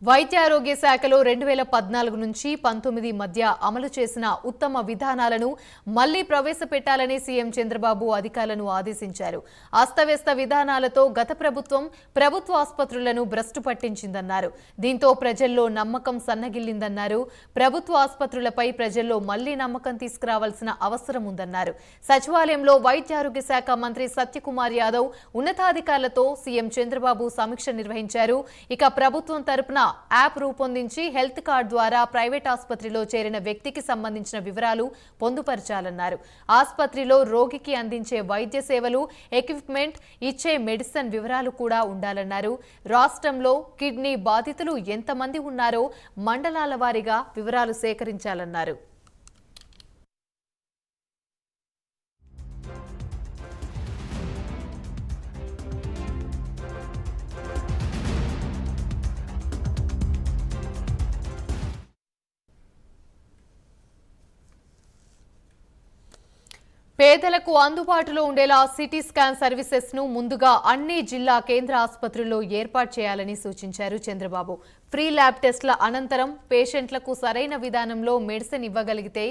వైద్యారోగ్య శాఖలో 2014 నుంచి 19 మధ్య అమలు చేసిన ఉత్తమ విధానాలను మళ్లీ ప్రవేశపెట్టాలని సీఎం చంద్రబాబు అధికారులను ఆదేశించారు. అస్తవ్యస్త విధానాలతో గత ప్రభుత్వ ఆసుపత్రులను భ్రష్టు పట్టించిందన్నారు. దీంతో ప్రజల్లో నమ్మకం సన్నగిల్లిందన్నారు. ప్రభుత్వ ఆసుపత్రులపై ప్రజల్లో మళ్లీ నమ్మకం తీసుకురావాల్సిన అవసరం ఉందన్నారు. సచివాలయంలో వైద్యారోగ్య శాఖ మంత్రి సత్యకుమార్ యాదవ్ ఉన్నతాధికారులతో సీఎం చంద్రబాబు సమీక్ష నిర్వహించారు. ఇక ప్రభుత్వం తరపున యాప్ రూపొందించి హెల్త్ కార్డ్ ద్వారా ప్రైవేట్ ఆసుపత్రిలో చేరిన వ్యక్తికి సంబంధించిన వివరాలు పొందుపరచాలన్నారు. ఆసుపత్రిలో రోగికి అందించే వైద్య సేవలు, ఎక్విప్మెంట్, ఇచ్చే మెడిసిన్ వివరాలు కూడా ఉండాలన్నారు. రాష్ట్రంలో కిడ్నీ బాధితులు ఎంతమంది ఉన్నారో మండలాల వారీగా వివరాలు సేకరించాలన్నారు. పేదలకు అందుబాటులో ఉండేలా సిటీ స్కాన్ సర్వీసెస్ ను ముందుగా అన్ని జిల్లా కేంద్ర ఆసుపత్రుల్లో ఏర్పాటు చేయాలని సూచించారు చంద్రబాబు. ఫ్రీ ల్యాబ్ టెస్టుల అనంతరం పేషెంట్లకు సరైన విధానంలో మెడిసిన్ ఇవ్వగలిగితే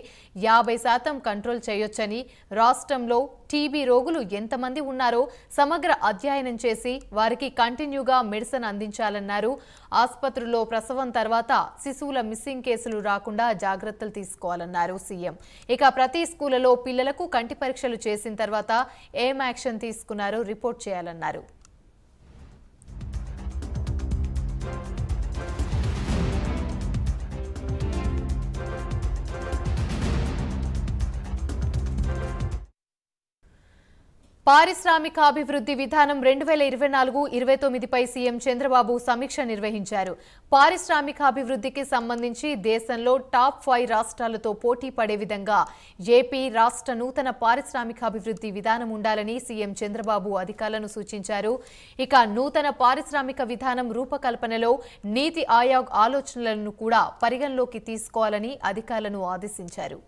50% కంట్రోల్ చేయొచ్చని, రాష్ట్రంలో టీబీ రోగులు ఎంతమంది ఉన్నారో సమగ్ర అధ్యయనం చేసి వారికి కంటిన్యూగా మెడిసిన్ అందించాలన్నారు. ఆసుపత్రుల్లో ప్రసవం తర్వాత శిశువుల మిస్సింగ్ కేసులు రాకుండా జాగ్రత్తలు తీసుకోవాలన్నారు సీఎం. ఇక ప్రతి స్కూళ్లలో పిల్లలకు కంటి పరీక్షలు చేసిన తర్వాత ఏం యాక్షన్ తీసుకున్నారో రిపోర్ట్ చేయాలన్నారు. పారిశ్రామికాభివృద్ధి విధానం 2024-29పై సీఎం చంద్రబాబు సమీక్ష నిర్వహించారు. పారిశ్రామికాభివృద్ధికి సంబంధించి దేశంలో టాప్ 5 రాష్ట్రాలతో పోటీ పడే విధంగా ఏపీ రాష్ట్ర నూతన పారిశ్రామికాభివృద్ధి విధానం ఉండాలని సీఎం చంద్రబాబు అధికారులను సూచించారు. ఇక నూతన పారిశ్రామిక విధానం రూపకల్పనలో నీతి ఆయోగ్ ఆలోచనలను కూడా పరిగణలోకి తీసుకోవాలని అధికారులను ఆదేశించారు.